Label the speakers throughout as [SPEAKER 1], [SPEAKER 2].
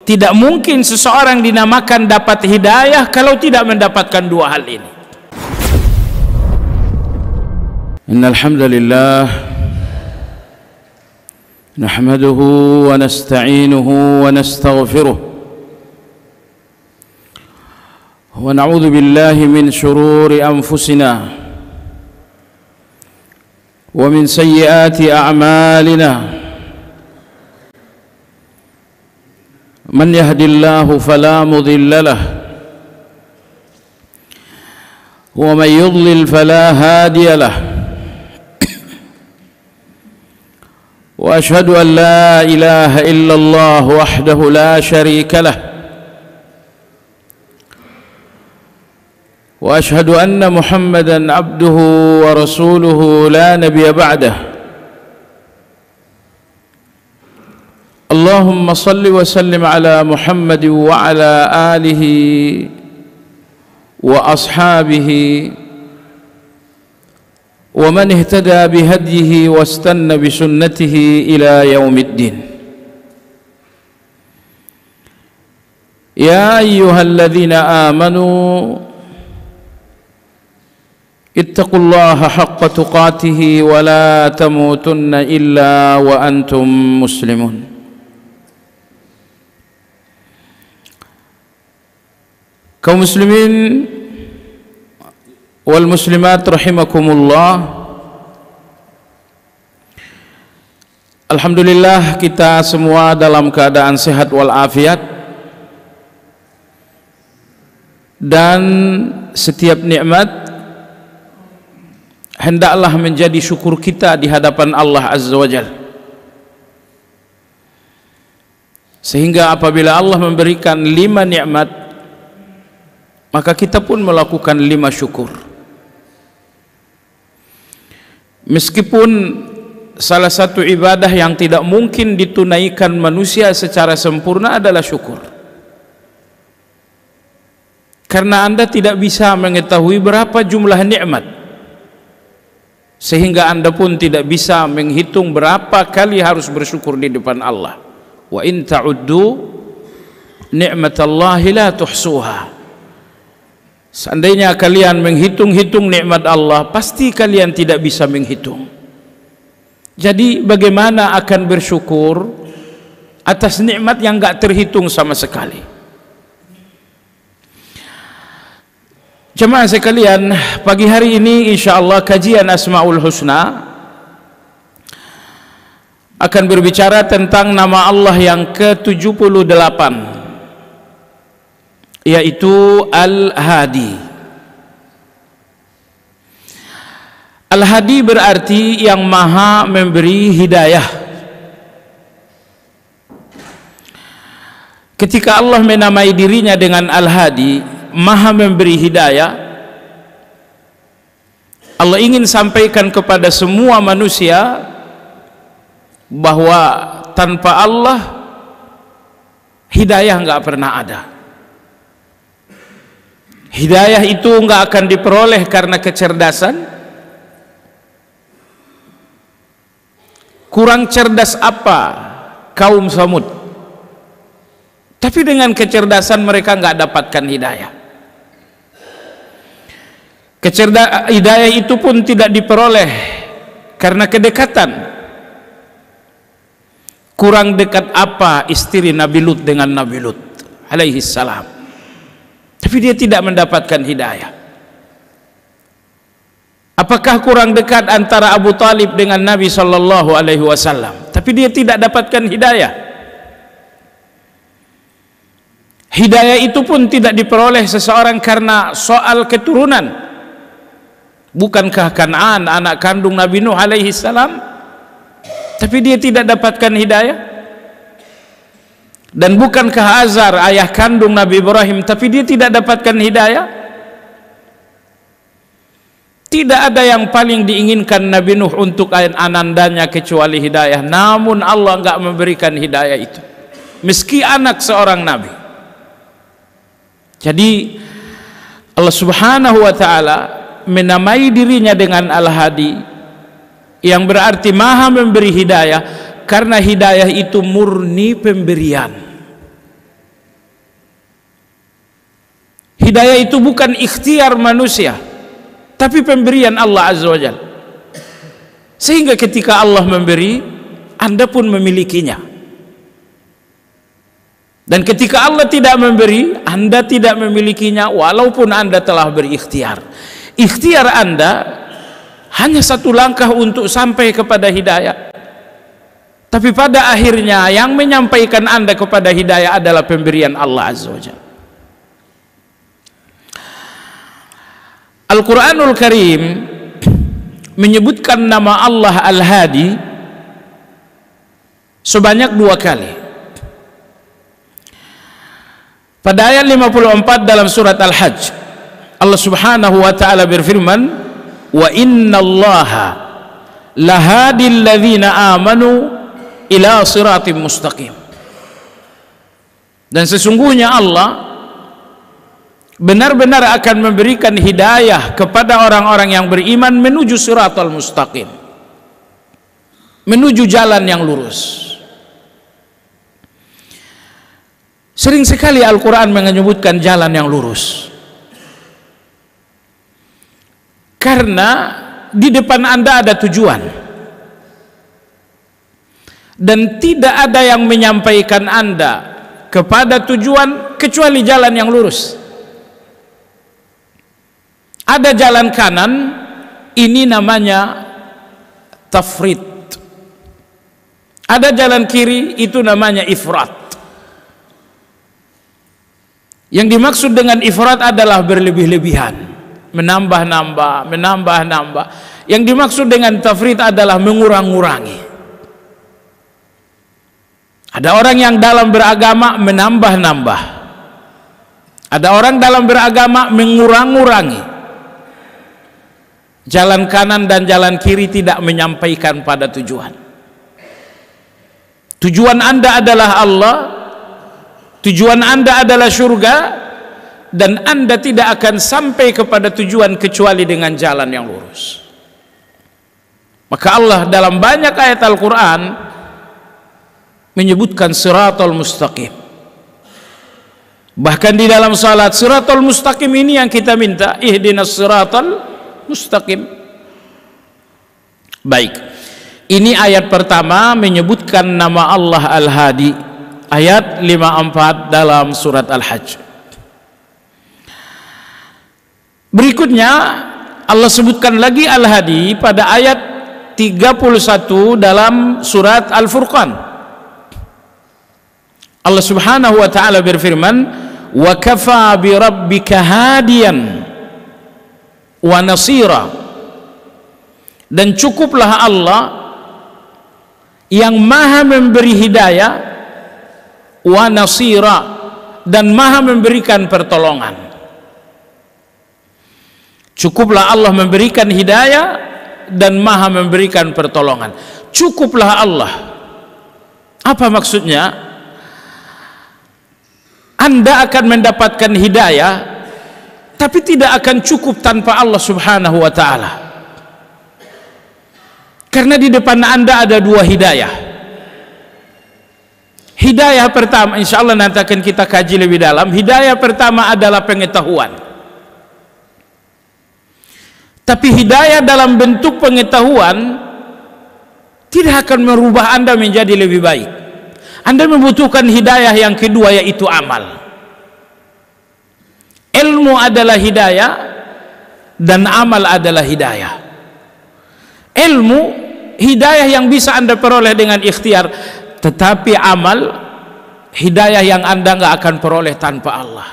[SPEAKER 1] Tidak mungkin seseorang dinamakan dapat hidayah kalau tidak mendapatkan dua hal ini. Innal hamdalillah nahmaduhu wa nasta'inuhu wa nastaghfiruh wa na'udzu billahi min shururi anfusina wa min sayyiati a'malina. من يهد الله فلا مضل له ومن يضلل فلا هادي له وأشهد أن لا إله إلا الله وحده لا شريك له وأشهد أن محمدا عبده ورسوله لا نبي بعده. اللهم صل وسلم على محمد وعلى آله وأصحابه ومن اهتدى بهديه واستنى بسنته إلى يوم الدين. يا أيها الذين آمنوا اتقوا الله حق تقاته ولا تموتن إلا وأنتم مسلمون. Kaum muslimin wal muslimat rahimakumullah. Alhamdulillah kita semua dalam keadaan sehat walafiat, dan setiap nikmat hendaklah menjadi syukur kita di hadapan Allah Azza wa Jalla. Sehingga apabila Allah memberikan 5 nikmat, maka kita pun melakukan 5 syukur. Meskipun salah satu ibadah yang tidak mungkin ditunaikan manusia secara sempurna adalah syukur, karena Anda tidak bisa mengetahui berapa jumlah nikmat, sehingga Anda pun tidak bisa menghitung berapa kali harus bersyukur di depan Allah. Wa in ta'uddu ni'matallahi la tuhsuha. Seandainya kalian menghitung-hitung nikmat Allah, pasti kalian tidak bisa menghitung. Jadi bagaimana akan bersyukur atas nikmat yang enggak terhitung sama sekali? Jemaah sekalian, pagi hari ini insyaallah kajian Asmaul Husna akan berbicara tentang nama Allah yang ke-78, yaitu Al-Hadi. Al-Hadi berarti yang maha memberi hidayah. Ketika Allah menamai dirinya dengan Al-Hadi, maha memberi hidayah, Allah ingin sampaikan kepada semua manusia bahwa tanpa Allah hidayah enggak pernah ada. Hidayah itu enggak akan diperoleh karena kecerdasan. Kurang cerdas apa kaum Samud? Tapi dengan kecerdasan mereka enggak dapatkan hidayah. Hidayah itu pun tidak diperoleh karena kedekatan. Kurang dekat apa istri Nabi Lut dengan Nabi Lut alaihi salam, tapi dia tidak mendapatkan hidayah. Apakah kurang dekat antara Abu Talib dengan Nabi sallallahu alaihi wasallam, tapi dia tidak dapatkan hidayah. Hidayah itu pun tidak diperoleh seseorang karena soal keturunan. Bukankah Kan'an anak kandung Nabi Nuh alaihi salam, tapi dia tidak dapatkan hidayah? Dan bukankah Azar ayah kandung Nabi Ibrahim, tapi dia tidak dapatkan hidayah? Tidak ada yang paling diinginkan Nabi Nuh untuk anandanya kecuali hidayah, namun Allah enggak memberikan hidayah itu meski anak seorang nabi. Jadi Allah Subhanahu wa taala menamai dirinya dengan Al-Hadi, yang berarti maha memberi hidayah, karena hidayah itu murni pemberian. Hidayah itu bukan ikhtiar manusia, tapi pemberian Allah Azza wa Jalla. Sehingga ketika Allah memberi, Anda pun memilikinya. Dan ketika Allah tidak memberi, Anda tidak memilikinya walaupun Anda telah berikhtiar. Ikhtiar Anda hanya satu langkah untuk sampai kepada hidayah. Tapi pada akhirnya yang menyampaikan Anda kepada hidayah adalah pemberian Allah Azza wa Jalla. Al-Quranul Karim menyebutkan nama Allah Al-Hadi sebanyak 2 kali. Pada ayat 54 dalam surat Al-Hajj, Allah Subhanahu wa taala berfirman, "Wa innallaha lahadil ladzina amanu ila siratim mustaqim." Dan sesungguhnya Allah benar-benar akan memberikan hidayah kepada orang-orang yang beriman menuju siratal mustaqim, menuju jalan yang lurus. Sering sekali Al-Quran menyebutkan jalan yang lurus, karena di depan Anda ada tujuan, dan tidak ada yang menyampaikan Anda kepada tujuan kecuali jalan yang lurus. Ada jalan kanan, ini namanya tafrit. Ada jalan kiri, itu namanya ifrat. Yang dimaksud dengan ifrat adalah berlebih-lebihan, menambah-nambah. Yang dimaksud dengan tafrit adalah mengurang-ngurangi. Ada orang yang dalam beragama menambah-nambah, ada orang dalam beragama mengurang-ngurangi. Jalan kanan dan jalan kiri tidak menyampaikan pada tujuan. Tujuan Anda adalah Allah, tujuan Anda adalah surga, dan Anda tidak akan sampai kepada tujuan kecuali dengan jalan yang lurus. Maka Allah dalam banyak ayat Al-Quran menyebutkan siratal mustaqim. Bahkan di dalam salat, siratal mustaqim ini yang kita minta, ihdinas siratal mustaqim. Baik, ini ayat pertama menyebutkan nama Allah Al-Hadi, ayat 54 dalam surat Al-Hajj. Berikutnya Allah sebutkan lagi Al-Hadi pada ayat 31 dalam surat Al-Furqan. Allah Subhanahu wa taala berfirman, "Wa kafa bi rabbika hadiyan wa nasira." Dan cukuplah Allah yang maha memberi hidayah, wa nasira, dan maha memberikan pertolongan. Cukuplah Allah memberikan hidayah dan maha memberikan pertolongan. Cukuplah Allah. Apa maksudnya? Anda akan mendapatkan hidayah, tapi tidak akan cukup tanpa Allah Subhanahu wa ta'ala. Karena di depan Anda ada 2 hidayah. Hidayah pertama, insya Allah nanti akan kita kaji lebih dalam. Hidayah pertama adalah pengetahuan. Tapi hidayah dalam bentuk pengetahuan tidak akan merubah Anda menjadi lebih baik. Anda membutuhkan hidayah yang kedua, yaitu amal. Ilmu adalah hidayah dan amal adalah hidayah. Ilmu, hidayah yang bisa Anda peroleh dengan ikhtiar, tetapi amal, hidayah yang Anda nggak akan peroleh tanpa Allah.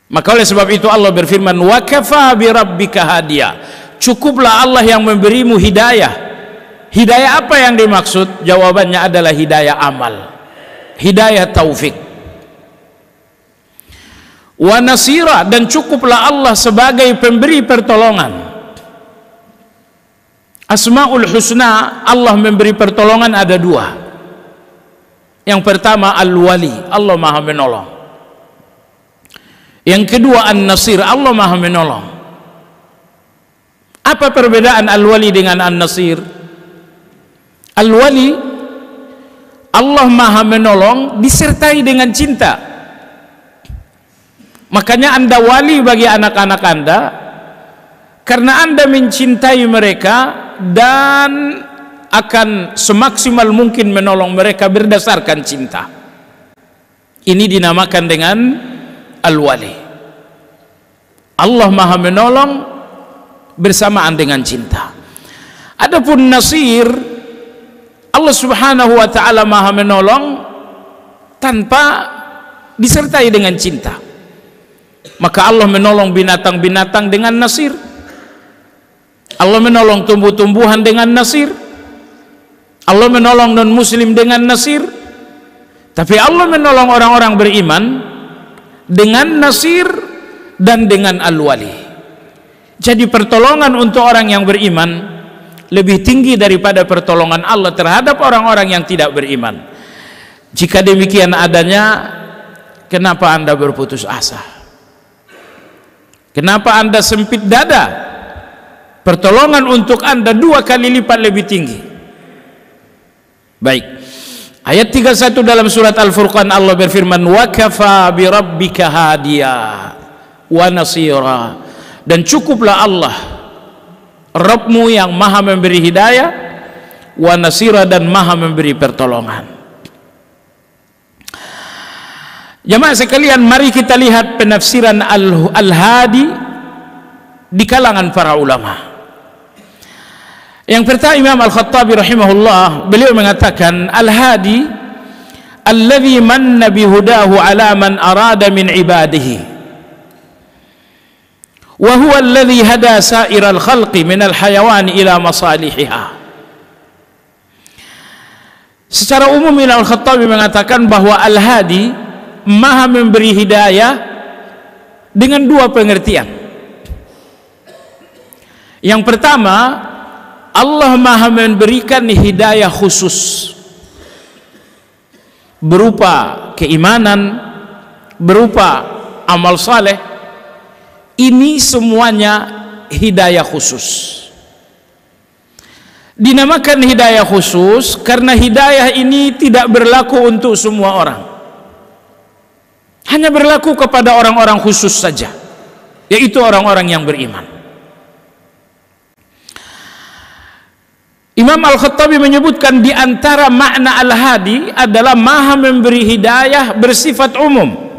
[SPEAKER 1] Maka oleh sebab itu Allah berfirman, "Wa kafa bi rabbika hadiya." Cukuplah Allah yang memberimu hidayah. Hidayah apa yang dimaksud? Jawabannya adalah hidayah amal, hidayah taufik. Wa nasira, dan cukuplah Allah sebagai pemberi pertolongan. Asmaul husna, Allah memberi pertolongan ada 2. Yang pertama Al-Wali, Allah maha menolong. Yang kedua An-Nasir, Allah maha menolong. Apa perbedaan Al-Wali dengan An-Nasir? Al-Wali, Allah maha menolong disertai dengan cinta. Makanya Anda wali bagi anak-anak Anda karena Anda mencintai mereka dan akan semaksimal mungkin menolong mereka berdasarkan cinta. Ini dinamakan dengan al-wali. Allah Maha menolong bersamaan dengan cinta. Adapun nasir, Allah Subhanahu wa taala Maha menolong tanpa disertai dengan cinta. Maka Allah menolong binatang-binatang dengan nasir. Allah menolong tumbuh-tumbuhan dengan nasir. Allah menolong non-muslim dengan nasir. Tapi Allah menolong orang-orang beriman dengan nasir dan dengan al-wali. Jadi pertolongan untuk orang yang beriman lebih tinggi daripada pertolongan Allah terhadap orang-orang yang tidak beriman. Jika demikian adanya, kenapa Anda berputus asa? Kenapa Anda sempit dada? Pertolongan untuk Anda 2 kali lipat lebih tinggi. Baik. Ayat 31 dalam surat Al-Furqan, Allah berfirman, "Wa kafa bi rabbika hadiya wa nasira." Dan cukuplah Allah Rabbmu yang Maha memberi hidayah, wa nasira, dan Maha memberi pertolongan. Jamaah sekalian, mari kita lihat penafsiran Al-Hadi di kalangan para ulama. Yang pertama, Imam Al-Khattabi rahimahullah, beliau mengatakan Al-Hadi alladhi manna bihudahu ala man arada min ibadihi wa huwa alladhi hada sa'iral khalqi min al-hayawan ila masalihiha. Secara umum Imam Al-Khattabi mengatakan bahwa Al-Hadi Maha memberi hidayah dengan 2 pengertian. Yang pertama, Allah Maha memberikan hidayah khusus berupa keimanan, berupa amal saleh. Ini semuanya hidayah khusus. Dinamakan hidayah khusus karena hidayah ini tidak berlaku untuk semua orang. Hanya berlaku kepada orang-orang khusus saja, yaitu orang-orang yang beriman. Imam Al-Khattabi menyebutkan di antara makna Al-Hadi adalah Maha memberi hidayah bersifat umum.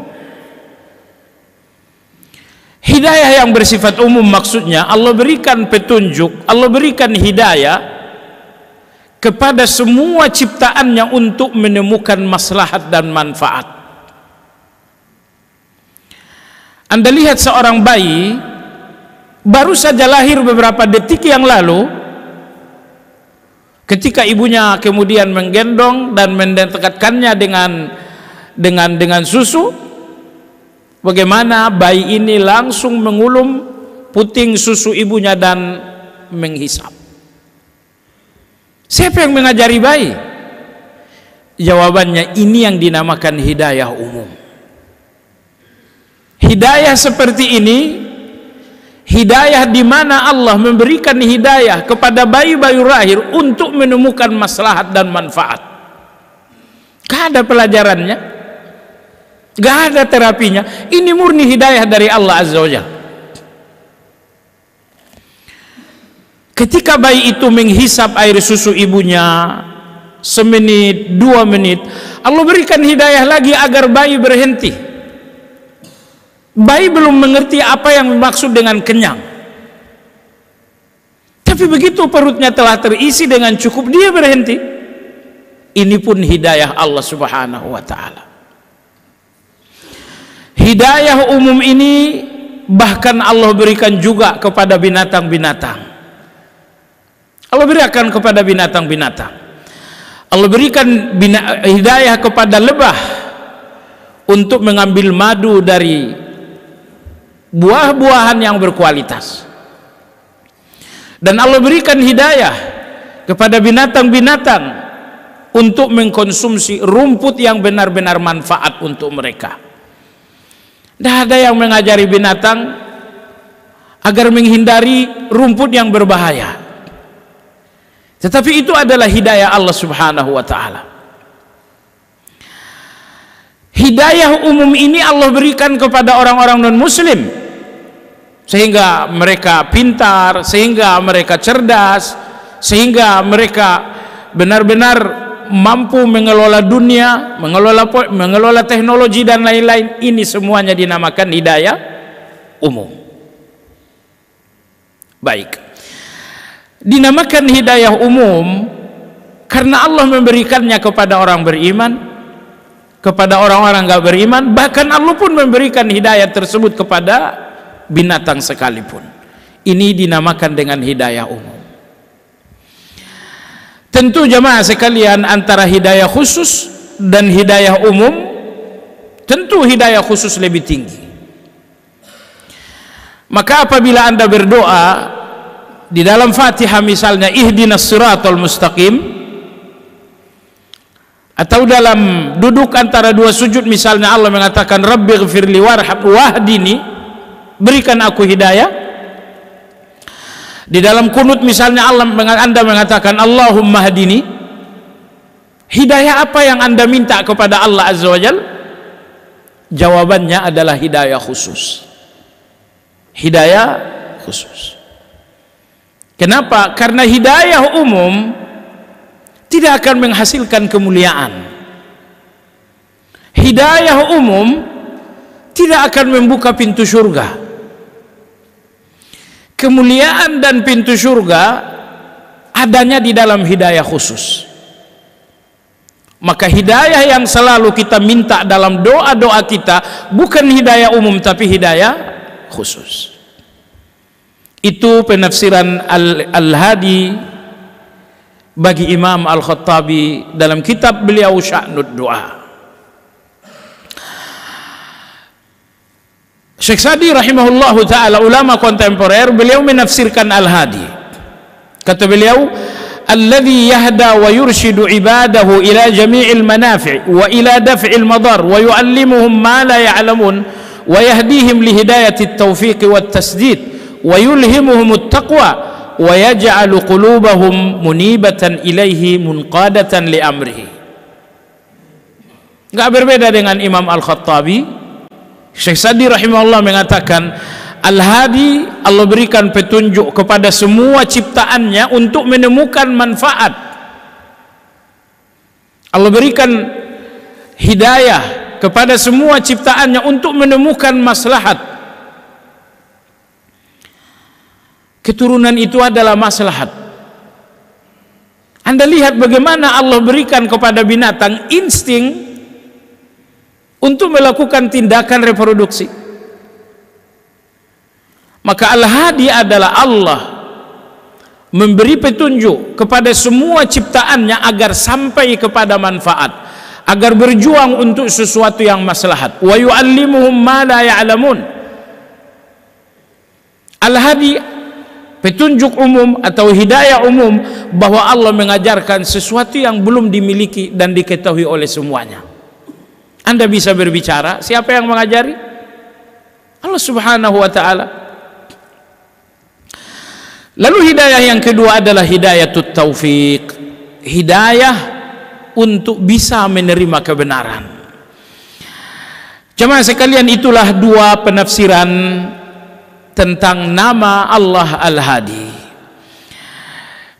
[SPEAKER 1] Hidayah yang bersifat umum maksudnya Allah berikan petunjuk, Allah berikan hidayah kepada semua ciptaannya untuk menemukan maslahat dan manfaat. Anda lihat seorang bayi baru saja lahir beberapa detik yang lalu, ketika ibunya kemudian menggendong dan mendekatkannya dengan susu, bagaimana bayi ini langsung mengulum puting susu ibunya dan menghisap. Siapa yang mengajari bayi? Jawabannya, ini yang dinamakan hidayah umum. Hidayah seperti ini, hidayah di mana Allah memberikan hidayah kepada bayi-bayi lahir untuk menemukan maslahat dan manfaat. Gak ada pelajarannya, gak ada terapinya. Ini murni hidayah dari Allah Azza wa Jalla. Ketika bayi itu menghisap air susu ibunya semenit, 2 menit, Allah berikan hidayah lagi agar bayi berhenti. Bayi belum mengerti apa yang dimaksud dengan kenyang, tapi begitu perutnya telah terisi dengan cukup, dia berhenti. Ini pun hidayah Allah Subhanahu wa ta'ala. Hidayah umum ini bahkan Allah berikan juga kepada binatang-binatang. Allah berikan kepada binatang-binatang. Allah berikan hidayah kepada lebah untuk mengambil madu dari buah-buahan yang berkualitas. Dan Allah berikan hidayah kepada binatang-binatang untuk mengkonsumsi rumput yang benar-benar manfaat untuk mereka. Tidak ada yang mengajari binatang agar menghindari rumput yang berbahaya. Tetapi itu adalah hidayah Allah Subhanahu wa ta'ala. Hidayah umum ini Allah berikan kepada orang-orang non-muslim, sehingga mereka pintar, sehingga mereka cerdas, sehingga mereka benar-benar mampu mengelola dunia, mengelola teknologi dan lain-lain. Ini semuanya dinamakan hidayah umum. Baik, dinamakan hidayah umum karena Allah memberikannya kepada orang beriman, kepada orang-orang gak beriman, bahkan Allah pun memberikan hidayah tersebut kepada binatang sekalipun. Ini dinamakan dengan hidayah umum. Tentu jamaah sekalian, antara hidayah khusus dan hidayah umum, tentu hidayah khusus lebih tinggi. Maka apabila Anda berdoa di dalam Fatihah misalnya, ihdinas siratal mustaqim, atau dalam duduk antara dua sujud misalnya Allah mengatakan rabbighfirli warham wahdini, berikan aku hidayah. Di dalam kunut misalnya Anda mengatakan Allahumma hadini, hidayah apa yang Anda minta kepada Allah Azza wa Jalla? Jawabannya adalah hidayah khusus. Hidayah khusus. Kenapa? Karena hidayah umum tidak akan menghasilkan kemuliaan. Hidayah umum tidak akan membuka pintu surga. Kemuliaan dan pintu surga adanya di dalam hidayah khusus. Maka hidayah yang selalu kita minta dalam doa-doa kita bukan hidayah umum tapi hidayah khusus. Itu penafsiran Al-Hadi bagi Imam Al-Khattabi dalam kitab beliau Sya'nud Du'a. Syekh Sa'di rahimahullahu ta'ala, ulama kontemporer, beliau menafsirkan Al-Hadi. Kata beliau, alladhi yahda wa yurshidu ibadahu ila jami'il manafi' wa ila daf'il madar wa yu'allimuhum ma la ya'lamun wa yahdihim li hidayati at-tawfiq wa at-tasdid wa yulhimuhum at-taqwa wa yaj'alu qulubahum munibatan ilaihi munqadatan li amrihi. Enggak berbeda dengan Imam Al-Khattabi. Syekh Sa'di rahimahullah mengatakan Al-Hadi, Allah berikan petunjuk kepada semua ciptaannya untuk menemukan manfaat. Allah berikan hidayah kepada semua ciptaannya untuk menemukan maslahat. Keturunan itu adalah maslahat. Anda lihat bagaimana Allah berikan kepada binatang insting untuk melakukan tindakan reproduksi. Maka Al-Hadi adalah Allah memberi petunjuk kepada semua ciptaannya agar sampai kepada manfaat, agar berjuang untuk sesuatu yang maslahat. Wa yu'allimuhum ma la ya'lamun. Al-Hadi, petunjuk umum atau hidayah umum, bahwa Allah mengajarkan sesuatu yang belum dimiliki dan diketahui oleh semuanya. Anda bisa berbicara, siapa yang mengajari? Allah Subhanahu wa ta'ala. Lalu hidayah yang kedua adalah hidayatut taufiq, hidayah untuk bisa menerima kebenaran. Jemaah sekalian, itulah dua penafsiran tentang nama Allah Al-Hadi.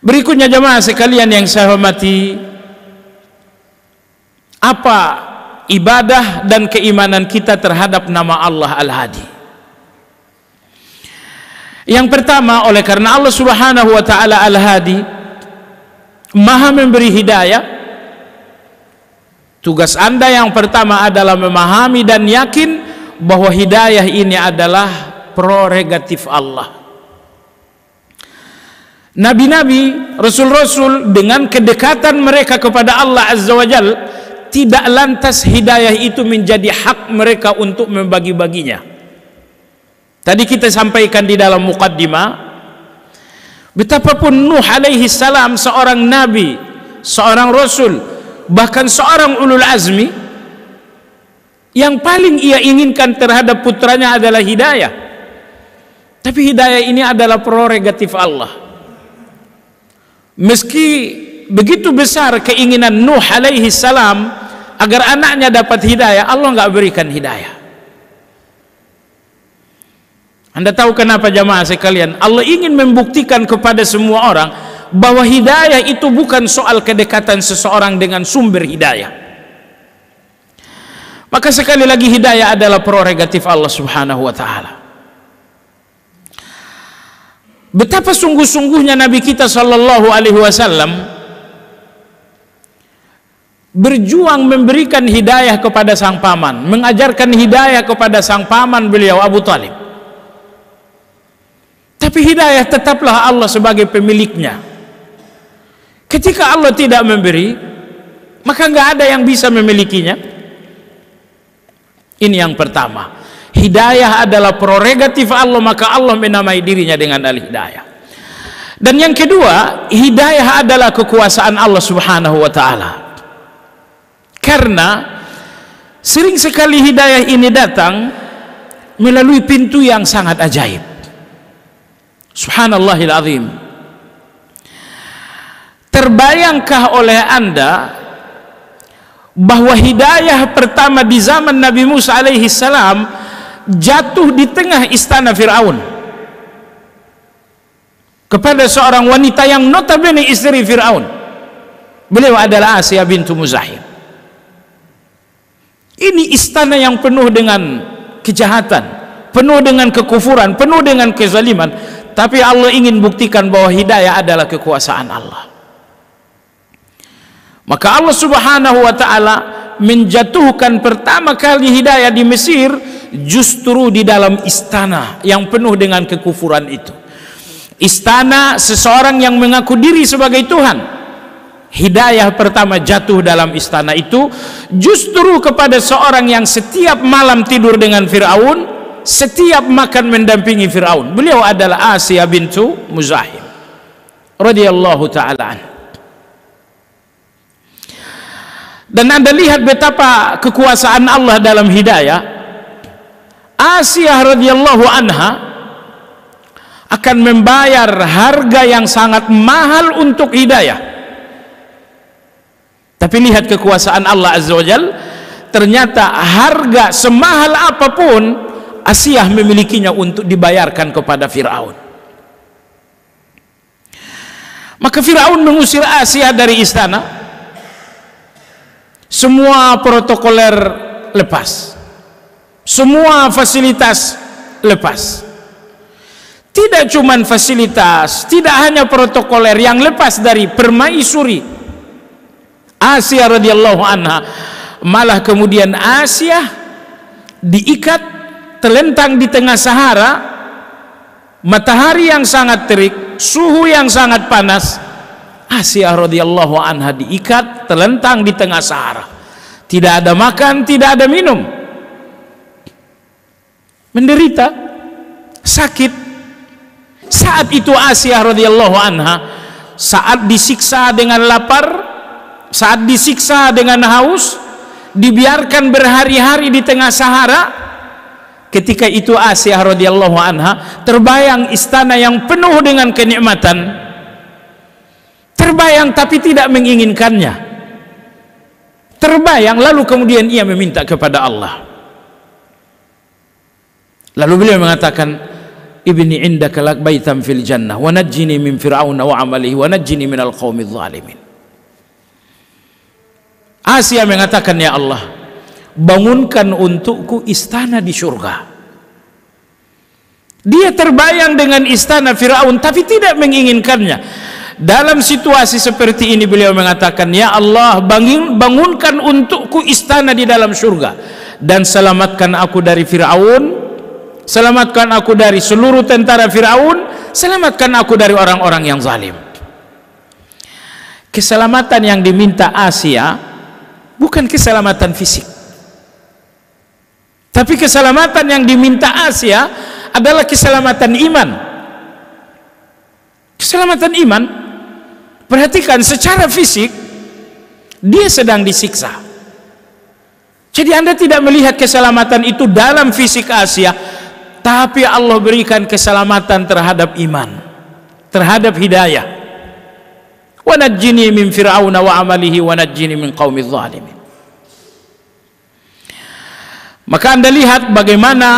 [SPEAKER 1] Berikutnya jemaah sekalian yang saya hormati, apa ibadah dan keimanan kita terhadap nama Allah Al-Hadi? Yang pertama, oleh karena Allah Subhanahu wa ta'ala Al-Hadi, Maha memberi hidayah, tugas Anda yang pertama adalah memahami dan yakin bahwa hidayah ini adalah prerogatif Allah. Nabi-nabi, rasul-rasul, dengan kedekatan mereka kepada Allah Azza wa Jalla, tidak lantas hidayah itu menjadi hak mereka untuk membagi-baginya. Tadi kita sampaikan di dalam muqaddimah, betapapun Nuh alaihi salam seorang nabi, seorang rasul, bahkan seorang ulul azmi, yang paling ia inginkan terhadap putranya adalah hidayah. Tapi hidayah ini adalah prerogatif Allah. Meski begitu besar keinginan Nuh alaihi salam agar anaknya dapat hidayah, Allah nggak berikan hidayah. Anda tahu kenapa jamaah sekalian? Allah ingin membuktikan kepada semua orang bahwa hidayah itu bukan soal kedekatan seseorang dengan sumber hidayah. Maka sekali lagi hidayah adalah prerogatif Allah Subhanahu wa taala. Betapa sungguh-sungguhnya Nabi kita sallallahu alaihi wasallam berjuang memberikan hidayah kepada sang paman, mengajarkan hidayah kepada sang paman beliau Abu Talib. Tapi hidayah tetaplah Allah sebagai pemiliknya. Ketika Allah tidak memberi, maka nggak ada yang bisa memilikinya. Ini yang pertama. Hidayah adalah prerogatif Allah, maka Allah menamai dirinya dengan Al-Hidayah. Dan yang kedua, hidayah adalah kekuasaan Allah Subhanahu wa taala. Karena sering sekali hidayah ini datang melalui pintu yang sangat ajaib. Subhanallahil azim. Terbayangkah oleh Anda bahwa hidayah pertama di zaman Nabi Musa alaihi salam jatuh di tengah istana Fir'aun kepada seorang wanita yang notabene istri Fir'aun. Beliau adalah Asiyah bintu Muzahim. Ini istana yang penuh dengan kejahatan, penuh dengan kekufuran, penuh dengan kezaliman, tapi Allah ingin buktikan bahwa hidayah adalah kekuasaan Allah. Maka Allah Subhanahu wa taala menjatuhkan pertama kali hidayah di Mesir justru di dalam istana yang penuh dengan kekufuran itu. Istana seseorang yang mengaku diri sebagai Tuhan. Hidayah pertama jatuh dalam istana itu justru kepada seorang yang setiap malam tidur dengan Fir'aun, setiap makan mendampingi Fir'aun. Beliau adalah Asiyah bintu Muzahim radhiyallahu ta'ala anha. Dan Anda lihat betapa kekuasaan Allah dalam hidayah. Asiyah radhiyallahu anha akan membayar harga yang sangat mahal untuk hidayah. Tapi lihat kekuasaan Allah Azza wa Jal, ternyata harga semahal apapun Asiyah memilikinya untuk dibayarkan kepada Fir'aun. Maka Fir'aun mengusir Asiyah dari istana. Semua protokoler lepas, semua fasilitas lepas. Tidak cuma fasilitas, tidak hanya protokoler yang lepas dari permaisuri Asiyah radhiyallahu anha, malah kemudian Asiyah diikat terlentang di tengah Sahara, matahari yang sangat terik, suhu yang sangat panas. Asiyah radhiyallahu anha diikat terlentang di tengah Sahara, tidak ada makan, tidak ada minum, menderita, sakit. Saat itu Asiyah radhiyallahu anha saat disiksa dengan lapar, saat disiksa dengan haus, dibiarkan berhari-hari di tengah Sahara. Ketika itu Asiyah radhiyallahu anha terbayang istana yang penuh dengan kenikmatan, terbayang tapi tidak menginginkannya, terbayang lalu kemudian ia meminta kepada Allah. Lalu beliau mengatakan, ibni indaka lak baitam fil jannah wa najjini min fir'auna wa amalihi wa najjini minal qaumidz zalimin. Asiyah mengatakan, ya Allah, bangunkan untukku istana di surga. Dia terbayang dengan istana Fir'aun tapi tidak menginginkannya. Dalam situasi seperti ini beliau mengatakan, ya Allah, bangunkan untukku istana di dalam surga dan selamatkan aku dari Fir'aun, selamatkan aku dari seluruh tentara Fir'aun, selamatkan aku dari orang-orang yang zalim. Keselamatan yang diminta Asiyah bukan keselamatan fisik, tapi keselamatan yang diminta Asiyah adalah keselamatan iman. Keselamatan iman. Perhatikan, secara fisik dia sedang disiksa. Jadi Anda tidak melihat keselamatan itu dalam fisik Asiyah, tapi Allah berikan keselamatan terhadap iman, terhadap hidayah. Wa najjini min fir'auna wa amalihi wa najjini min qaumidz zalimin. Maka Anda lihat bagaimana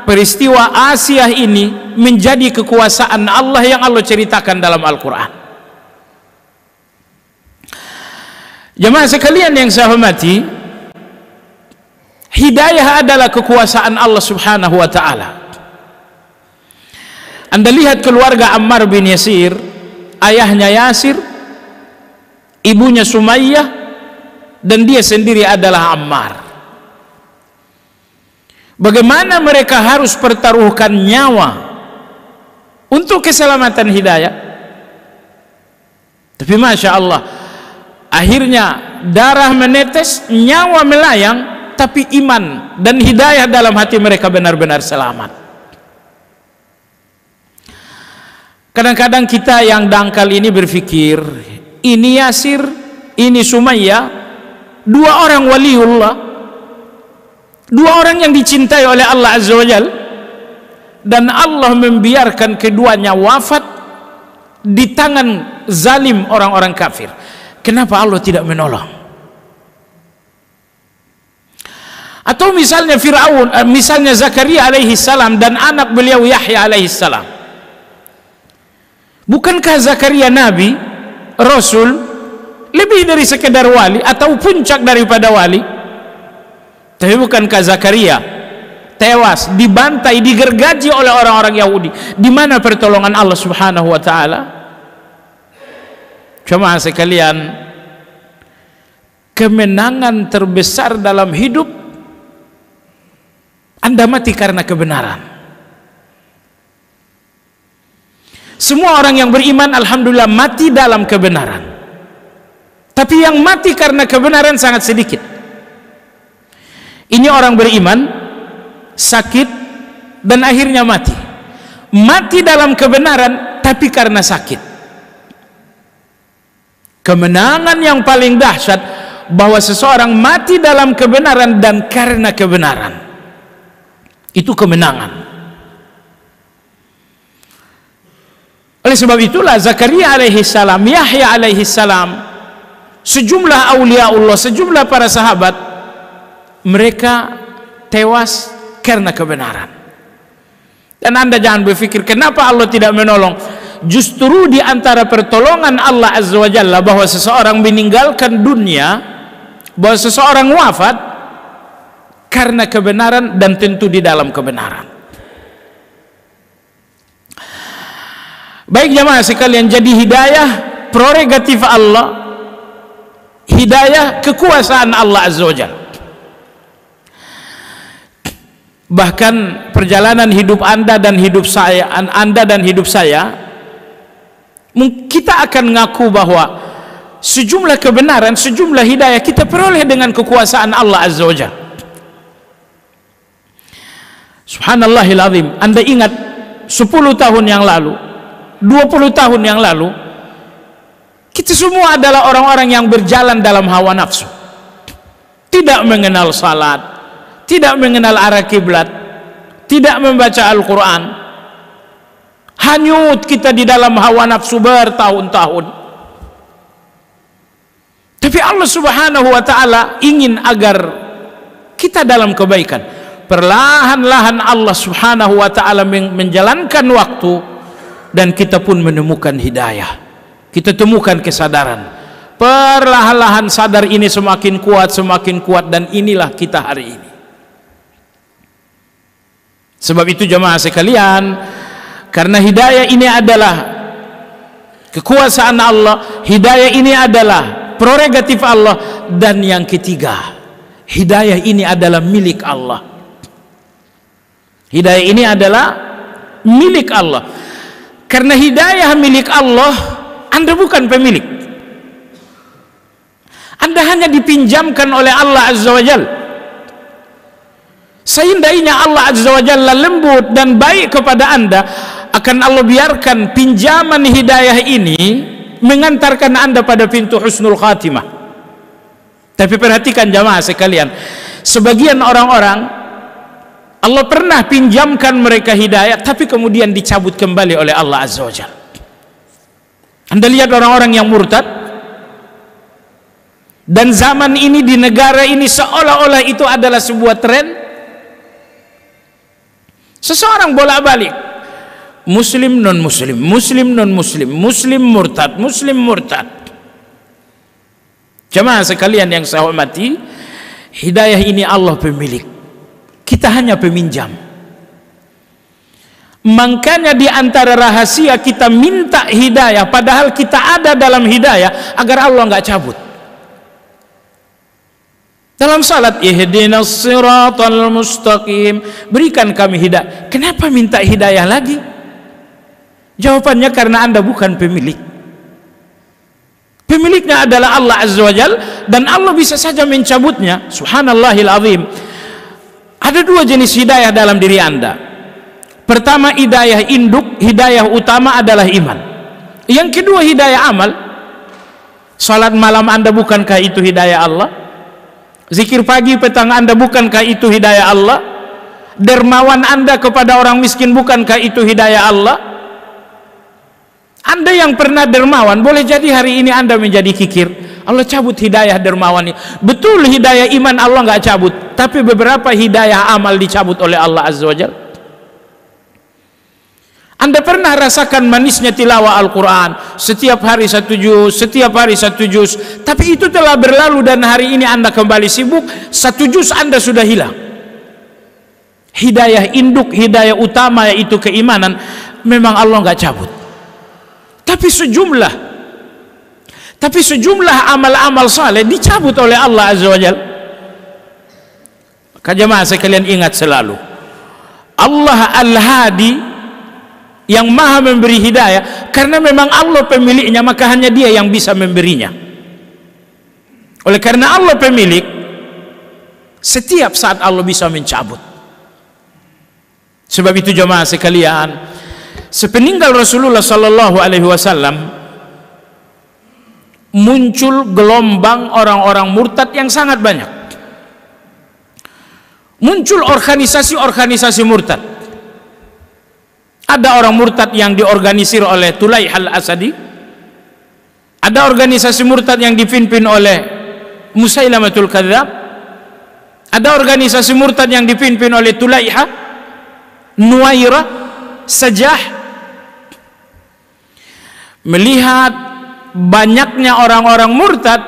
[SPEAKER 1] peristiwa Asia ini menjadi kekuasaan Allah yang Allah ceritakan dalam Al-Quran. Jemaah sekalian yang saya hormati, hidayah adalah kekuasaan Allah Subhanahu wa ta'ala. Anda lihat keluarga Ammar bin Yasir, ayahnya Yasir, ibunya Sumayyah, dan dia sendiri adalah Ammar. Bagaimana mereka harus pertaruhkan nyawa untuk keselamatan hidayah. Tapi Masya Allah, akhirnya darah menetes, nyawa melayang, tapi iman dan hidayah dalam hati mereka benar-benar selamat. Kadang-kadang kita yang dangkal ini berpikir, ini Yasir, ini Sumayyah, dua orang waliullah, dua orang yang dicintai oleh Allah Azza wa Jal, dan Allah membiarkan keduanya wafat di tangan zalim orang-orang kafir. Kenapa Allah tidak menolong? Atau misalnya Fir'aun, misalnya Zakaria alaihi salam dan anak beliau Yahya alaihi salam. Bukankah Zakaria nabi, rasul, lebih dari sekedar wali atau puncak daripada wali? Tapi bukankah Zakaria tewas, dibantai, digergaji oleh orang-orang Yahudi? Di mana pertolongan Allah Subhanahu wa ta'ala? Jemaah sekalian, kemenangan terbesar dalam hidup, Anda mati karena kebenaran. Semua orang yang beriman alhamdulillah mati dalam kebenaran. Tapi yang mati karena kebenaran sangat sedikit. Ini orang beriman, sakit, dan akhirnya mati. Mati dalam kebenaran, tapi karena sakit. Kemenangan yang paling dahsyat, bahwa seseorang mati dalam kebenaran dan karena kebenaran. Itu kemenangan. Oleh sebab itulah Zakaria alaihi salam, Yahya alaihi salam, sejumlah aulia Allah, sejumlah para sahabat, mereka tewas karena kebenaran. Dan Anda jangan berpikir kenapa Allah tidak menolong. Justru di antara pertolongan Allah Azza wa Jalla bahwa seseorang meninggalkan dunia, bahwa seseorang wafat karena kebenaran dan tentu di dalam kebenaran. Baik jamaah sekalian, jadi hidayah prerogatif Allah, hidayah kekuasaan Allah Azza wa Jalla. Bahkan perjalanan hidup Anda dan hidup saya, kita akan ngaku bahwa sejumlah kebenaran, sejumlah hidayah kita peroleh dengan kekuasaan Allah Azza wa Jalla. Subhanallahil azim. Anda ingat 10 tahun yang lalu, 20 tahun yang lalu, kita semua adalah orang-orang yang berjalan dalam hawa nafsu, tidak mengenal salat, tidak mengenal arah kiblat, tidak membaca Al-Quran, hanyut kita di dalam hawa nafsu bertahun-tahun. Tapi Allah Subhanahu wa ta'ala ingin agar kita dalam kebaikan. Perlahan-lahan Allah Subhanahu wa ta'ala menjalankan waktu, dan kita pun menemukan hidayah, kita temukan kesadaran. Perlahan-lahan sadar ini semakin kuat, dan inilah kita hari ini. Sebab itu jemaah sekalian, karena hidayah ini adalah kekuasaan Allah, hidayah ini adalah prerogatif Allah, dan yang ketiga, hidayah ini adalah milik Allah. Hidayah ini adalah milik Allah. Karena hidayah milik Allah, Anda bukan pemilik. Anda hanya dipinjamkan oleh Allah Azza wa Jalla. Seandainya Allah Azza wa Jalla lembut dan baik kepada Anda, akan Allah biarkan pinjaman hidayah ini mengantarkan Anda pada pintu husnul khatimah. Tapi perhatikan jamaah sekalian, sebagian orang-orang Allah pernah pinjamkan mereka hidayah, tapi kemudian dicabut kembali oleh Allah Azza wa Jalla. Anda lihat orang-orang yang murtad, dan zaman ini di negara ini seolah-olah itu adalah sebuah tren. Seseorang bolak-balik muslim non muslim, muslim non muslim, muslim murtad, muslim murtad. Jemaah sekalian yang saya hormati, hidayah ini Allah pemilik, kita hanya peminjam. Makanya di antara rahasia kita minta hidayah, padahal kita ada dalam hidayah, agar Allah nggak cabut. Dalam salat, ihdinas siratal mustaqim, berikan kami hidayah. Kenapa minta hidayah lagi? Jawabannya karena Anda bukan pemilik. Pemiliknya adalah Allah Azza wa Jal, dan Allah bisa saja mencabutnya. Subhanallahil azim. Ada dua jenis hidayah dalam diri Anda. Pertama, hidayah induk, hidayah utama adalah iman. Yang kedua, hidayah amal. Salat malam Anda, bukankah itu hidayah Allah? Zikir pagi petang Anda, bukankah itu hidayah Allah? Dermawan Anda kepada orang miskin, bukankah itu hidayah Allah? Anda yang pernah dermawan, boleh jadi hari ini Anda menjadi kikir, Allah cabut hidayah dermawan ini. Betul, hidayah iman Allah nggak cabut, tapi beberapa hidayah amal dicabut oleh Allah Azza wa Jalla. Anda pernah rasakan manisnya tilawah Al-Quran, setiap hari 1 juz, setiap hari 1 juz, tapi itu telah berlalu dan hari ini Anda kembali sibuk, 1 juz Anda sudah hilang. Hidayah induk, hidayah utama, yaitu keimanan, memang Allah nggak cabut. Tapi sejumlah amal-amal saleh dicabut oleh Allah Azza wa Jalla. Maka jemaah sekalian ingat selalu, Allah Al-Hadi, yang maha memberi hidayah, karena memang Allah pemiliknya, maka hanya Dia yang bisa memberinya. Oleh karena Allah pemilik, setiap saat Allah bisa mencabut. Sebab itu jemaah sekalian, sepeninggal Rasulullah sallallahu alaihi wasallam, muncul gelombang orang-orang murtad yang sangat banyak. Muncul organisasi-organisasi murtad. Ada orang murtad yang diorganisir oleh Tulaih al-Asadi, ada organisasi murtad yang dipimpin oleh Musailamatul Kadzdzab, ada organisasi murtad yang dipimpin oleh Tulaiha, Nuwairah, Sajah. Melihat banyaknya orang-orang murtad,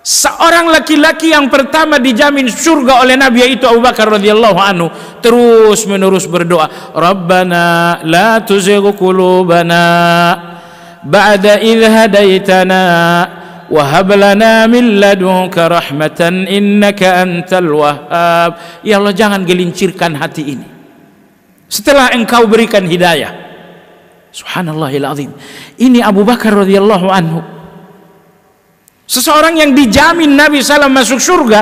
[SPEAKER 1] seorang laki-laki yang pertama dijamin surga oleh Nabi, yaitu Abu Bakar radhiyallahu anhu, terus menerus berdoa, Rabbana la tuzigh qulubana ba'da idh hadaitana wa hab lana min ladunka rahmatan innaka antal wahhab. Ya Allah, jangan gelincirkan hati ini setelah Engkau berikan hidayah. Subhanallahil azim. Ini Abu Bakar radhiyallahu anhu, seseorang yang dijamin Nabi SAW masuk surga,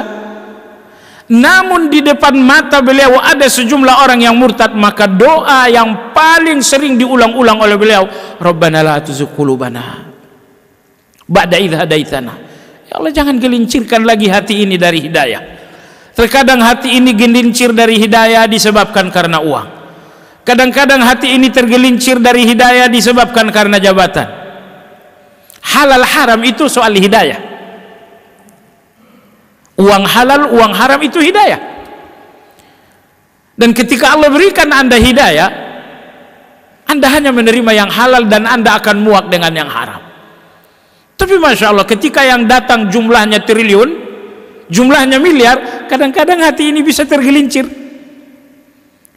[SPEAKER 1] namun di depan mata beliau ada sejumlah orang yang murtad. Maka doa yang paling sering diulang-ulang oleh beliau, Rabbana la tuzigh qulubana ba'da idh hadaitana. Ya Allah, jangan gelincirkan lagi hati ini dari hidayah. Terkadang hati ini gelincir dari hidayah disebabkan karena uang. Kadang-kadang hati ini tergelincir dari hidayah disebabkan karena jabatan. Halal haram itu soal hidayah. Uang halal, uang haram itu hidayah. Dan ketika Allah berikan Anda hidayah, Anda hanya menerima yang halal dan Anda akan muak dengan yang haram. Tapi Masya Allah, ketika yang datang jumlahnya triliun, jumlahnya miliar, kadang-kadang hati ini bisa tergelincir.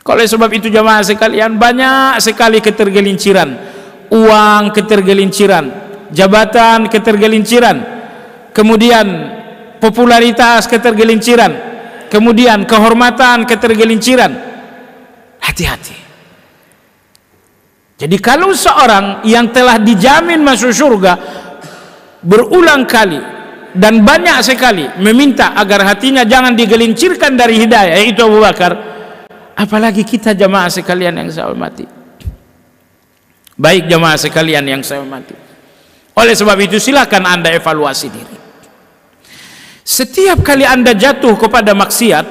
[SPEAKER 1] Oleh sebab itu jamaah sekalian, banyak sekali ketergelinciran. Uang ketergelinciran, jabatan ketergelinciran, kemudian popularitas ketergelinciran, kemudian kehormatan ketergelinciran. Hati-hati. Jadi kalau seorang yang telah dijamin masuk surga berulang kali dan banyak sekali meminta agar hatinya jangan digelincirkan dari hidayah, yaitu Abu Bakar, apalagi kita jamaah sekalian yang saya hormati. Baik jamaah sekalian yang saya hormati, oleh sebab itu silakan Anda evaluasi diri. Setiap kali Anda jatuh kepada maksiat,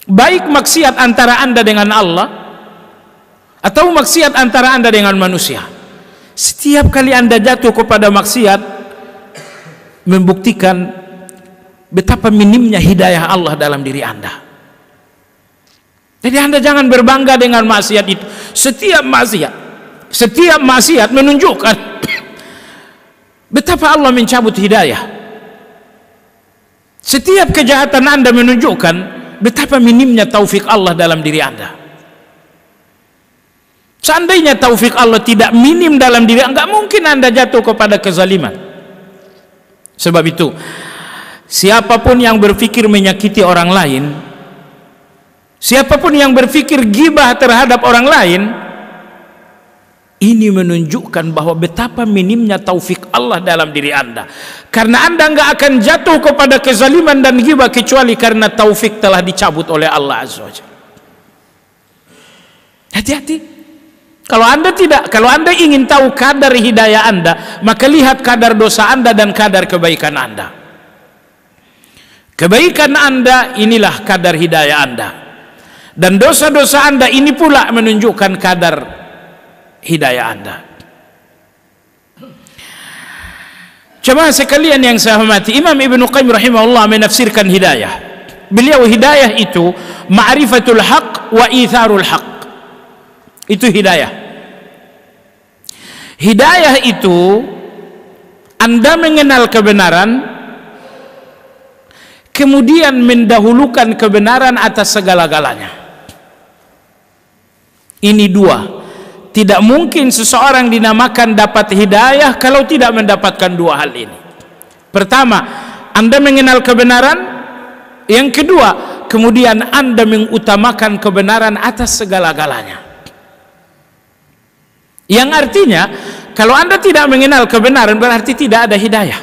[SPEAKER 1] baik maksiat antara Anda dengan Allah atau maksiat antara Anda dengan manusia, setiap kali Anda jatuh kepada maksiat membuktikan betapa minimnya hidayah Allah dalam diri Anda. Jadi Anda jangan berbangga dengan maksiat itu. Setiap maksiat menunjukkan betapa Allah mencabut hidayah. Setiap kejahatan Anda menunjukkan betapa minimnya taufik Allah dalam diri Anda. Seandainya taufik Allah tidak minim dalam diri, enggak mungkin Anda jatuh kepada kezaliman. Sebab itu, siapapun yang berpikir menyakiti orang lain, siapapun yang berpikir gibah terhadap orang lain, ini menunjukkan bahwa betapa minimnya taufik Allah dalam diri Anda. Karena Anda enggak akan jatuh kepada kezaliman dan gibah kecuali karena taufik telah dicabut oleh Allah Azza wa Jalla. Hati-hati. Kalau Anda ingin tahu kadar hidayah Anda, maka lihat kadar dosa Anda dan kadar kebaikan Anda. Kebaikan Anda inilah kadar hidayah Anda, dan dosa-dosa Anda ini pula menunjukkan kadar hidayah Anda. Jemaah sekalian yang saya hormati, Imam Ibnu Qayyim rahimahullah menafsirkan hidayah. Beliau hidayah itu ma'rifatul haq wa itharul haq. Itu hidayah. Hidayah itu Anda mengenal kebenaran, kemudian mendahulukan kebenaran atas segala-galanya. Ini dua. Tidak mungkin seseorang dinamakan dapat hidayah kalau tidak mendapatkan dua hal ini. Pertama, Anda mengenal kebenaran. Yang kedua, kemudian Anda mengutamakan kebenaran atas segala-galanya. Yang artinya, kalau Anda tidak mengenal kebenaran, berarti tidak ada hidayah.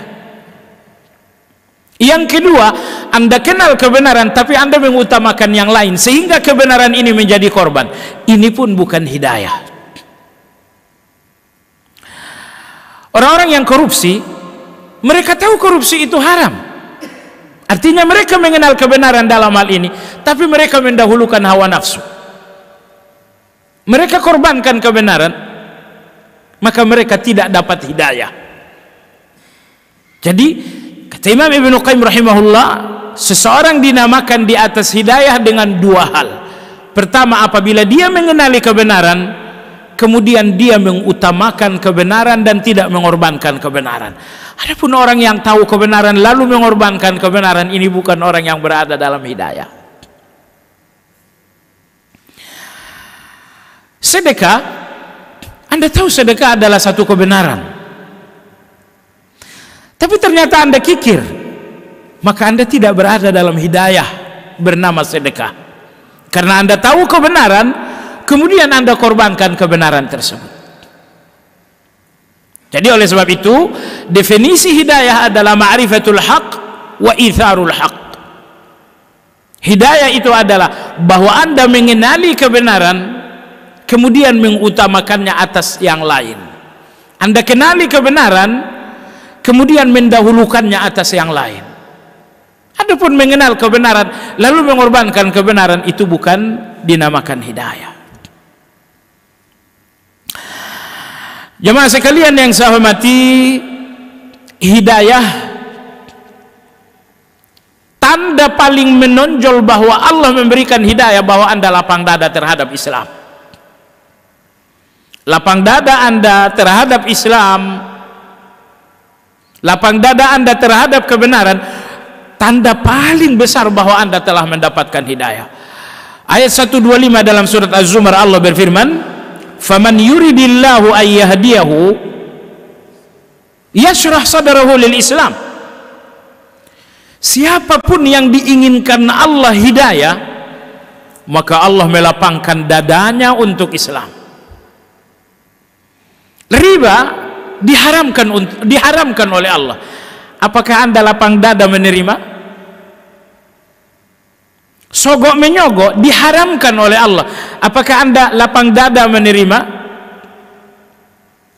[SPEAKER 1] Yang kedua, Anda kenal kebenaran, tapi Anda mengutamakan yang lain, sehingga kebenaran ini menjadi korban. Ini pun bukan hidayah. Orang-orang yang korupsi, mereka tahu korupsi itu haram. Artinya mereka mengenal kebenaran dalam hal ini, tapi mereka mendahulukan hawa nafsu. Mereka korbankan kebenaran, maka mereka tidak dapat hidayah. Jadi kata Imam Ibnu Qayyim rahimahullah, seseorang dinamakan di atas hidayah dengan dua hal. Pertama, apabila dia mengenali kebenaran, kemudian dia mengutamakan kebenaran dan tidak mengorbankan kebenaran. Adapun orang yang tahu kebenaran lalu mengorbankan kebenaran, ini bukan orang yang berada dalam hidayah. Sedekah, Anda tahu sedekah adalah satu kebenaran, tapi ternyata Anda kikir, maka Anda tidak berada dalam hidayah bernama sedekah. Karena Anda tahu kebenaran, kemudian Anda korbankan kebenaran tersebut. Jadi oleh sebab itu, definisi hidayah adalah ma'rifatul haq wa itharul haq. Hidayah itu adalah bahwa Anda mengenali kebenaran, kemudian mengutamakannya atas yang lain. Anda kenali kebenaran, kemudian mendahulukannya atas yang lain. Adapun mengenal kebenaran lalu mengorbankan kebenaran, itu bukan dinamakan hidayah. Jemaah sekalian yang saya hormati, hidayah, tanda paling menonjol bahwa Allah memberikan hidayah, bahwa Anda lapang dada terhadap Islam. Lapang dada Anda terhadap Islam, lapang dada Anda terhadap kebenaran, tanda paling besar bahwa Anda telah mendapatkan hidayah. Ayat 125 dalam surat Az-Zumar, Allah berfirman, "Faman yuridillahu ay yahdiyahu yashrah sadrahu lil Islam." Siapapun yang diinginkan Allah hidayah, maka Allah melapangkan dadanya untuk Islam. Riba diharamkan oleh Allah. Apakah Anda lapang dada menerima? Sogok menyogok diharamkan oleh Allah. Apakah Anda lapang dada menerima?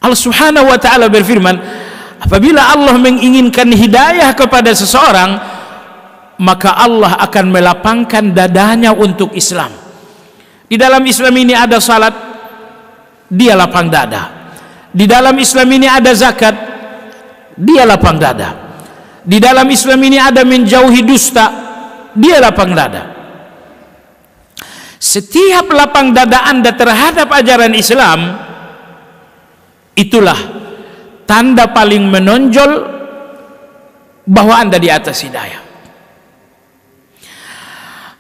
[SPEAKER 1] Allah Subhanahu wa ta'ala berfirman, apabila Allah menginginkan hidayah kepada seseorang, maka Allah akan melapangkan dadanya untuk Islam. Di dalam Islam ini ada salat, dia lapang dada. Di dalam Islam ini ada zakat, dia lapang dada. Di dalam Islam ini ada menjauhi dusta, dia lapang dada. Setiap lapang dada Anda terhadap ajaran Islam, itulah tanda paling menonjol bahwa Anda di atas hidayah.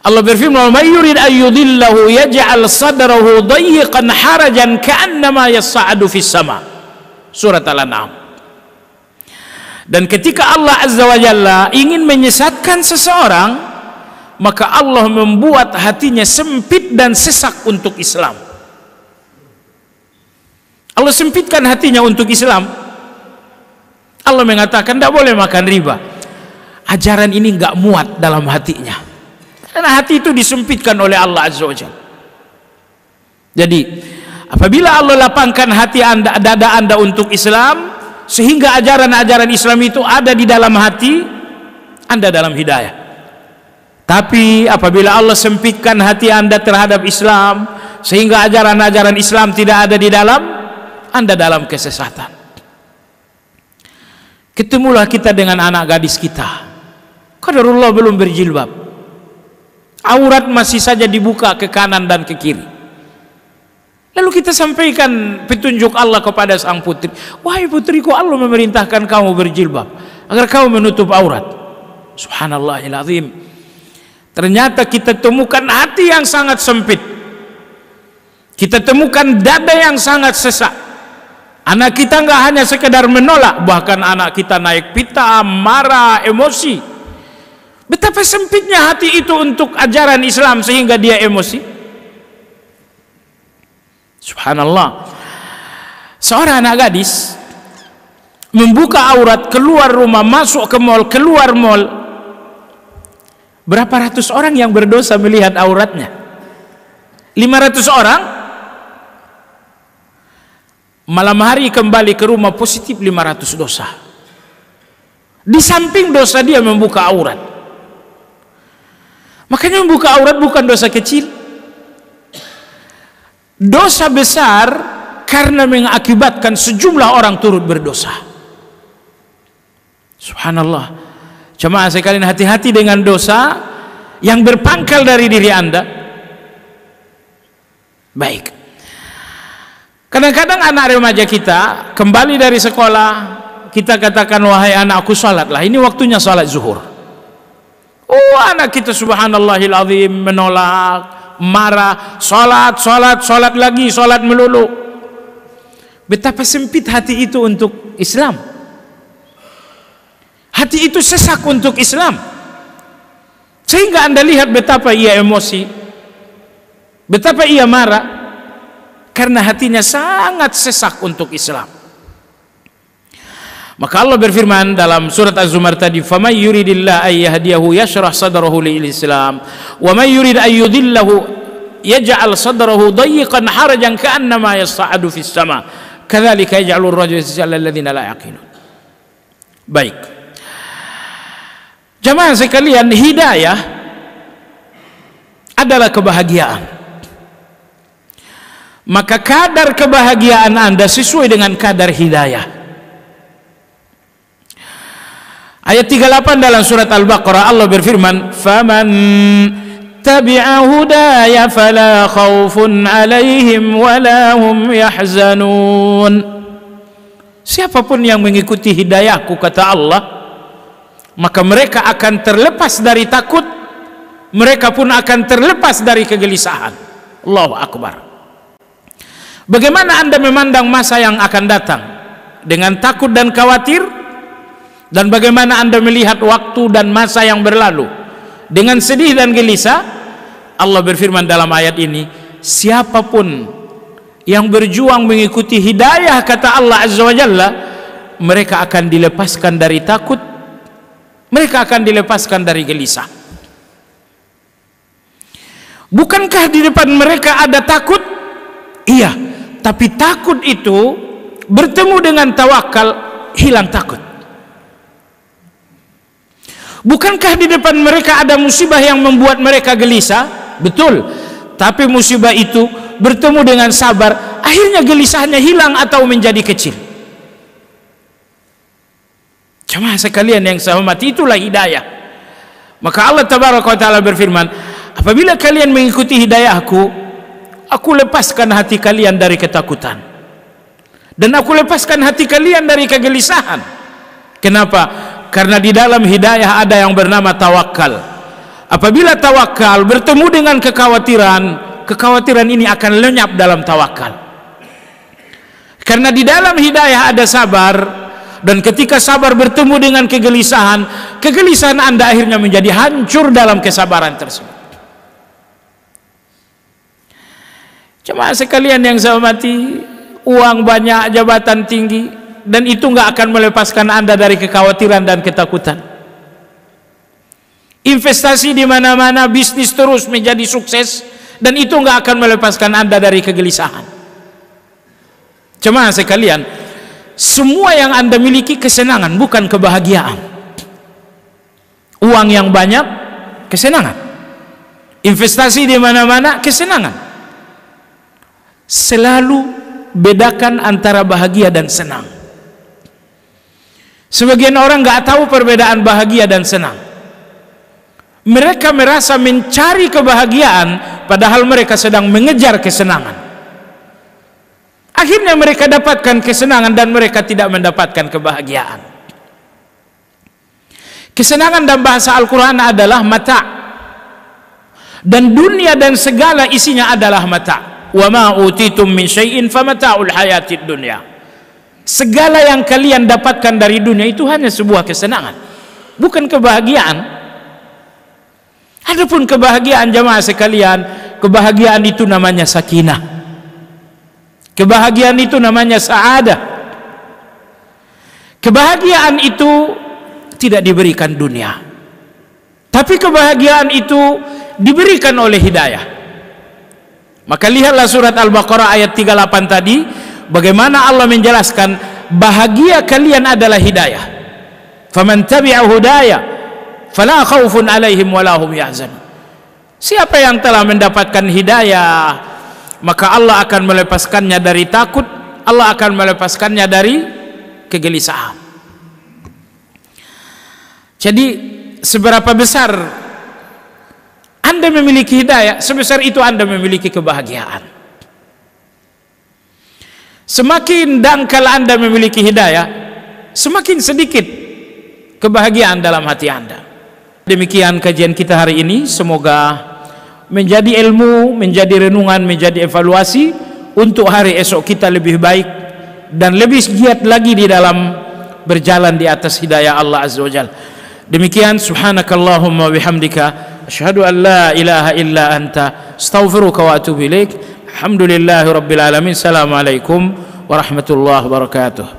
[SPEAKER 1] Allah berfirman, "May yurid an yudillahu yaj'al sadrahu dayyqan harajan ka'annama yas'adu fis sama." Surat Al-An'am. Dan ketika Allah Azza wa Jalla ingin menyesatkan seseorang, maka Allah membuat hatinya sempit dan sesak untuk Islam. Allah sempitkan hatinya untuk Islam. Allah mengatakan tidak boleh makan riba. Ajaran ini enggak muat dalam hatinya, karena hati itu disempitkan oleh Allah Azza wa Jalla. Jadi apabila Allah lapangkan hati Anda, dada Anda untuk Islam, sehingga ajaran-ajaran Islam itu ada di dalam hati, Anda dalam hidayah. Tapi apabila Allah sempitkan hati Anda terhadap Islam, sehingga ajaran-ajaran Islam tidak ada di dalam, Anda dalam kesesatan. Ketemulah kita dengan anak gadis kita, qadarullah belum berjilbab, aurat masih saja dibuka ke kanan dan ke kiri. Lalu kita sampaikan petunjuk Allah kepada sang putri, wahai putriku, Allah memerintahkan kamu berjilbab agar kamu menutup aurat. Subhanallahil azim. Ternyata kita temukan hati yang sangat sempit, kita temukan dada yang sangat sesak. Anak kita nggak hanya sekedar menolak, bahkan anak kita naik pita, marah, emosi. Betapa sempitnya hati itu untuk ajaran Islam sehingga dia emosi. Subhanallah. Seorang anak gadis membuka aurat, keluar rumah, masuk ke mal, keluar mal. Berapa ratus orang yang berdosa melihat auratnya? 500 orang. Malam hari kembali ke rumah positif 500 dosa. Di samping dosa dia membuka aurat. Makanya membuka aurat bukan dosa kecil, dosa besar, karena mengakibatkan sejumlah orang turut berdosa. Subhanallah. Jemaah sekalian, hati-hati dengan dosa yang berpangkal dari diri Anda. Baik. Kadang-kadang anak remaja kita kembali dari sekolah, kita katakan, wahai anakku, salatlah, ini waktunya salat zuhur. Oh, anak kita subhanallahil azim menolak, marah, salat lagi, salat melulu. Betapa sempit hati itu untuk Islam. Hati itu sesak untuk Islam, sehingga Anda lihat betapa ia emosi, betapa ia marah, karena hatinya sangat sesak untuk Islam. Maka Allah berfirman dalam surat Az-Zumar tadi, "Faman yuridillahu ay yahdiyahu yashrah sadrahu lil Islam, wa man yurid ay yudillahu yaj'al sadrahu dayyqan harajan ka'annama yas'adu fis sama. Kadzalika yaj'alur rajulu yas'al alladziina la yaqilun." Baik. Jemaah sekalian, hidayah adalah kebahagiaan. Maka kadar kebahagiaan Anda sesuai dengan kadar hidayah. Ayat 38 dalam surat Al-Baqarah, Allah berfirman, "Faman tabi'a hudaya fala khaufun 'alaihim wala hum yahzanun." Siapapun yang mengikuti hidayahku, kata Allah, maka mereka akan terlepas dari takut, mereka pun akan terlepas dari kegelisahan. Allahu Akbar. Bagaimana Anda memandang masa yang akan datang? Dengan takut dan khawatir? Dan bagaimana Anda melihat waktu dan masa yang berlalu? Dengan sedih dan gelisah? Allah berfirman dalam ayat ini, siapapun yang berjuang mengikuti hidayah, kata Allah Azza wa Jalla, mereka akan dilepaskan dari takut, mereka akan dilepaskan dari gelisah. Bukankah di depan mereka ada takut? Iya. Tapi takut itu bertemu dengan tawakal, hilang takut. Bukankah di depan mereka ada musibah yang membuat mereka gelisah? Betul. Tapi musibah itu bertemu dengan sabar, akhirnya gelisahnya hilang atau menjadi kecil. Jemaah sekalian yang saya hormati, itulah hidayah. Maka Allah Tabaraka wa Ta'ala berfirman, apabila kalian mengikuti hidayahku, aku lepaskan hati kalian dari ketakutan, dan aku lepaskan hati kalian dari kegelisahan. Kenapa? Karena di dalam hidayah ada yang bernama tawakal. Apabila tawakal bertemu dengan kekhawatiran, kekhawatiran ini akan lenyap dalam tawakal. Karena di dalam hidayah ada sabar, dan ketika sabar bertemu dengan kegelisahan, kegelisahan Anda akhirnya menjadi hancur dalam kesabaran tersebut. Jemaah sekalian yang saya hormati, uang banyak, jabatan tinggi, dan itu nggak akan melepaskan Anda dari kekhawatiran dan ketakutan. Investasi di mana-mana, bisnis terus menjadi sukses, dan itu nggak akan melepaskan Anda dari kegelisahan. Jemaah sekalian, semua yang Anda miliki kesenangan, bukan kebahagiaan. Uang yang banyak, kesenangan. Investasi di mana-mana, kesenangan. Selalu bedakan antara bahagia dan senang. Sebagian orang nggak tahu perbedaan bahagia dan senang. Mereka merasa mencari kebahagiaan, padahal mereka sedang mengejar kesenangan. Akhirnya mereka dapatkan kesenangan dan mereka tidak mendapatkan kebahagiaan. Kesenangan dalam bahasa Al-Quran adalah mata', dan dunia dan segala isinya adalah mata'. Wa ma utitum min syai'in famata'ul hayatid dunya. Segala yang kalian dapatkan dari dunia itu hanya sebuah kesenangan, bukan kebahagiaan. Adapun kebahagiaan, jemaah sekalian, kebahagiaan itu namanya sakinah. Kebahagiaan itu namanya sa'adah. Kebahagiaan itu tidak diberikan dunia, tapi kebahagiaan itu diberikan oleh hidayah. Maka lihatlah surat Al-Baqarah ayat 38 tadi, bagaimana Allah menjelaskan bahagia kalian adalah hidayah. Faman tabi'a hudaya fala khaufun alaihim wala hum yahzanun. Siapa yang telah mendapatkan hidayah, maka Allah akan melepaskannya dari takut, Allah akan melepaskannya dari kegelisahan. Jadi seberapa besar Anda memiliki hidayah, sebesar itu Anda memiliki kebahagiaan. Semakin dangkal Anda memiliki hidayah, semakin sedikit kebahagiaan dalam hati Anda. Demikian kajian kita hari ini, semoga menjadi ilmu, menjadi renungan, menjadi evaluasi untuk hari esok kita lebih baik dan lebih giat lagi di dalam berjalan di atas hidayah Allah Azza wa Jalla. Demikian, subhanakallahumma bihamdika asyhadu an la ilaha illa anta astaghfiruka wa atubu ilaik. Alhamdulillahi rabbil alamin. Assalamualaikum warahmatullahi wabarakatuh.